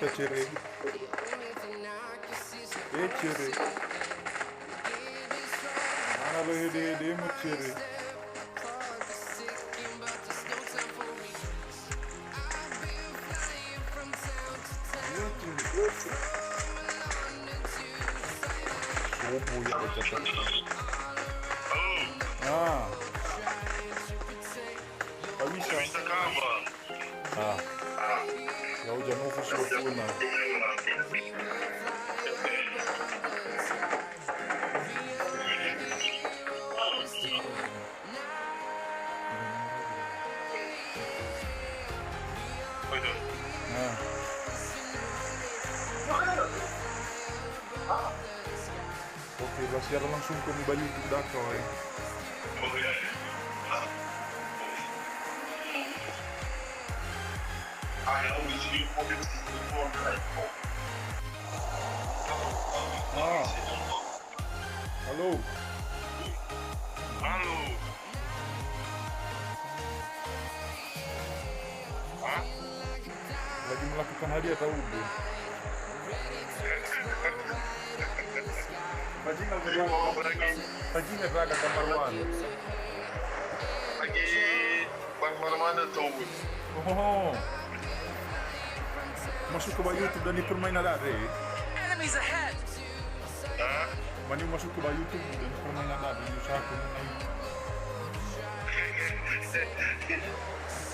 cere. Cere. Mana lo hede mo cere. Sopo ya baca kata. Ah. Bisa. Ah. Ya udah mau fokus na. Oke, siapa langsung kembali ke Dakar. Halo. Halo. Lagi melakukan hadiah tahu bu. Haji nggak berada kamar mana? Lagi mana tuh? Oh. Masuk ke YouTube dan di permainan ada. Enemies ahead. Mani masuk ke YouTube dan permainan ada usahaku menaik.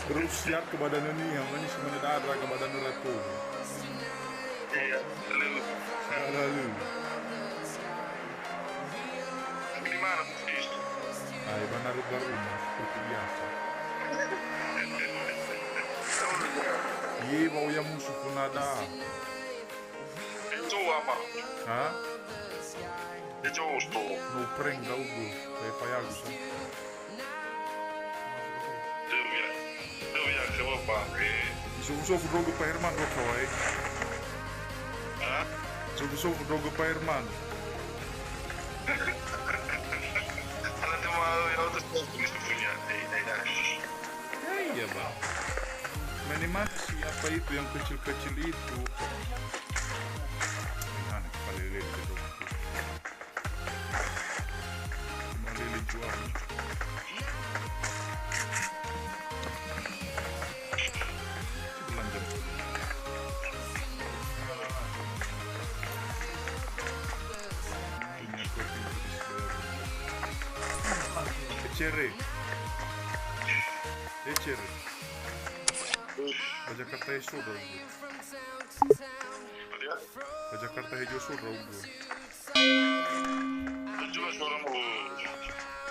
Terus siap ke badan ini yang ini sebenarnya ada ke badan ratu. Iya, Lalu. Di mana sih? Ay, benar baru seperti biasa. Iya, mau yang musuh pun ada. Itu apa? Hah? Itu tuh. No prank tau bu, kayak payagus. Tuh ya, coba Iso-iso drogo pa Herman lo koy. Hah? Iso-iso drogo pa Herman. Alam mo yung autos ko gusto niya. Iya bang. Mana siapa itu yang kecil-kecil itu? Mana palele gitu. Cuma lele jual. Belanja. Ini aku Ecere. Jakarta hijau dong. Jakarta hijau sudah bu. Juga suara mu.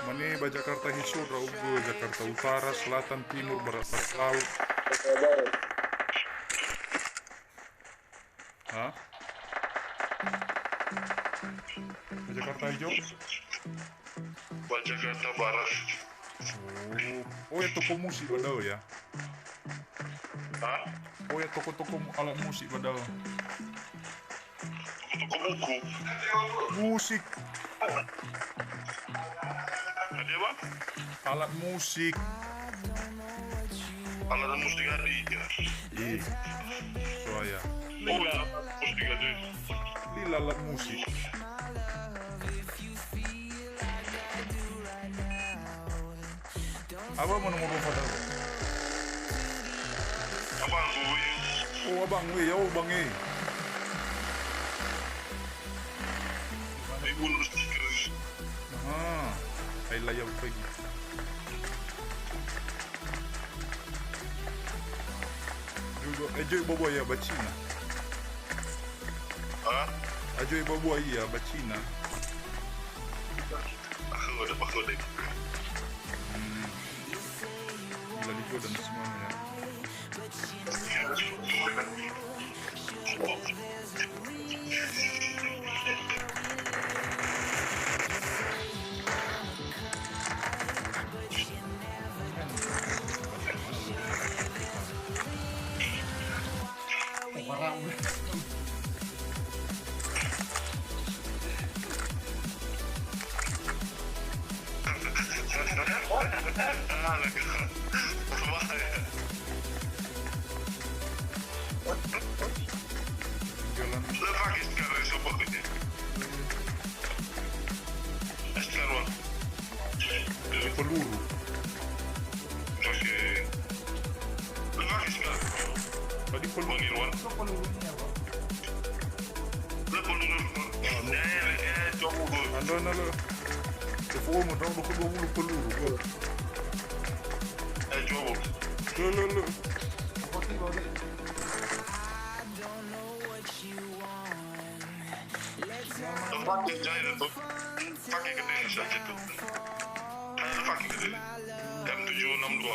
Mana Jakarta hijau dong bu. Jakarta Utara, Selatan, Timur, Barat, Laut. Hah? Jakarta hijau? Jakarta Barat. Oh ya toko musik padahal ya. Hah? Oh ya toko-toko alat musik padahal. Toko buku. Musik. Ada apa? Alat musik. Alat musik ada ya. Ih. Soalnya. Oh ya, musik ada. Lila alat musik. Apa mau nomor padahal? Abang gue. Oh abang we, ya bang eh. Ibu lulus stiker. Ah, ay layaw pagi. Ajoy baboy ya bacina. Hah? Ajoy baboy ya bacina. Aku deh. Laligo dan semuanya. Anda lo. Telepon mo daw 20 peluru. Coba. Lo. Tempat yang jahit itu pakai gede saja tuh. Hanya pakai gede. M762.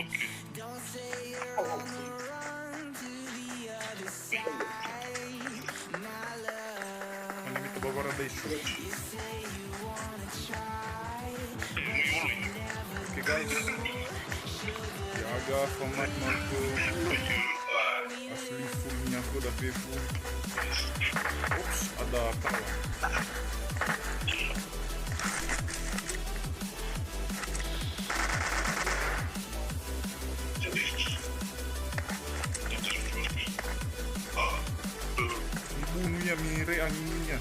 Oke. Ano ito ba para base? Okay guys. Jaga format aku. Asli fullnya aku udah full. Oops, ada kawan. Bunuhnya mire anginnya.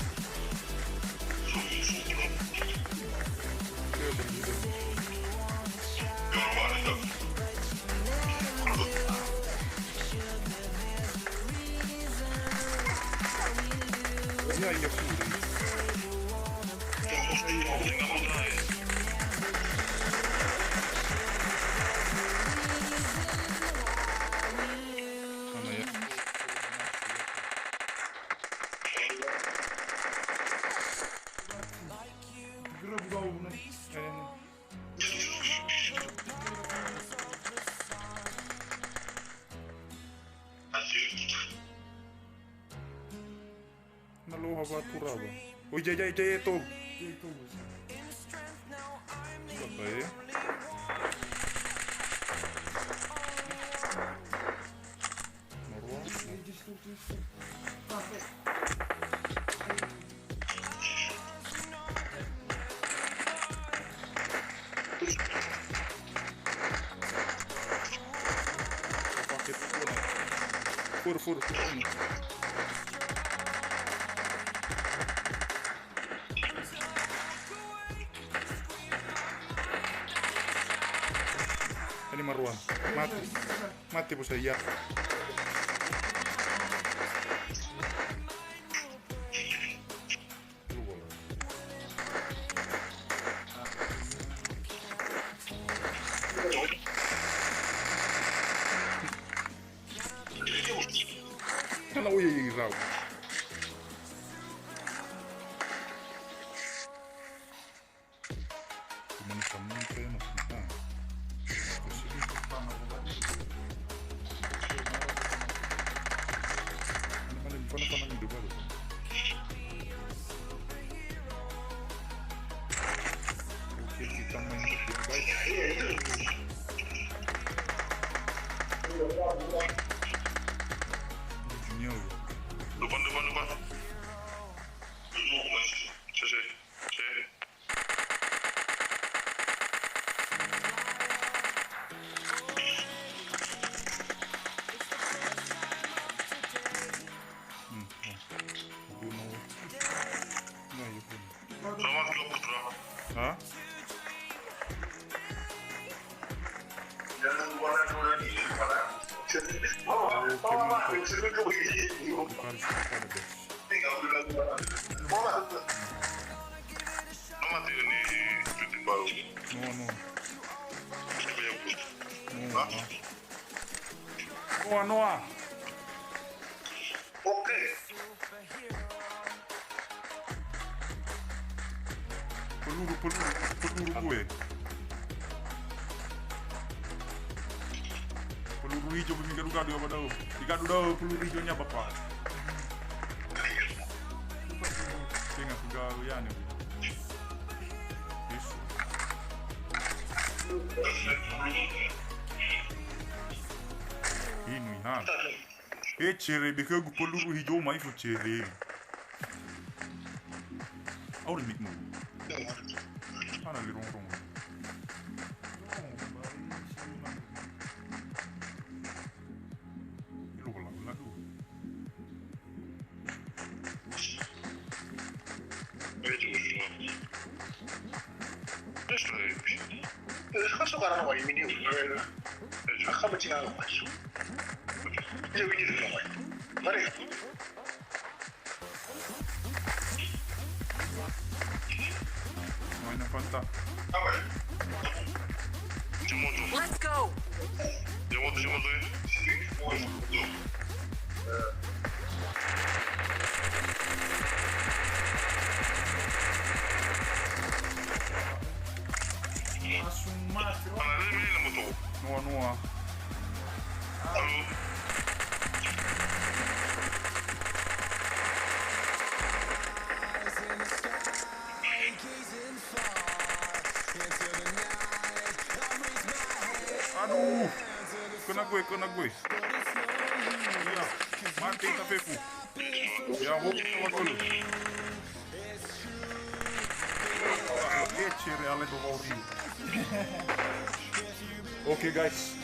Oke, begitu. Iya full. Mana ya? Gerab gaul nih. Naloha ba tura ba? Uy, jaya to. Apa ya? Marwah. Paket fur. Ini Marwan, mati po saya. Ano uy raw? Kumain kami kayo mapunta. Paano pa nang diba? Okay, kita main dito guys. Junior. Depan. Sini. Selamat ke Putra. Hah? Jangan lupa lagi. Nama ini cuti baru. No. Siapa yang Noah. Oke. Peluru gue. Peluru hijau gadu-gadu apa dah? Digadu dah peluru hijaunya bapak. Tengah gawe ya nih. Yes. Ini ha. Cere bika gue peluru hijau mai fu cere. Awal mikmu. Mana lirong-rong. Sekarang mau ini akan bercakap masuk. Jadi ini dulu, mari. Mainan Fanta. Apa ya? Cemoto. Let's go. Cemoto ya. Langsung mati. Mana dia main moto? Noa. Halo. Aduh. Kena gue. Ya, mati tapeku. Ya, hup dulu. Ciri ale do Mauri. Oke guys,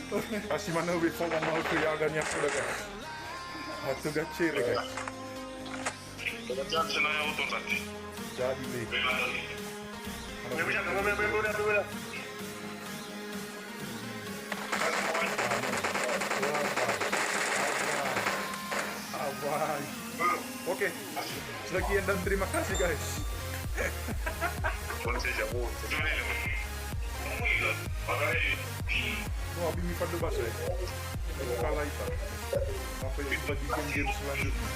kasih mana before mau jagannya sudah guys. Atau gak ciri guys. Jangan senang auto tadi. Jadi nih. Bebeda. Abai. Oke, sekian dan terima kasih guys. Oh, abis mi pada bahasa ya. Kalah itu. Sampai jumpa di game selanjutnya.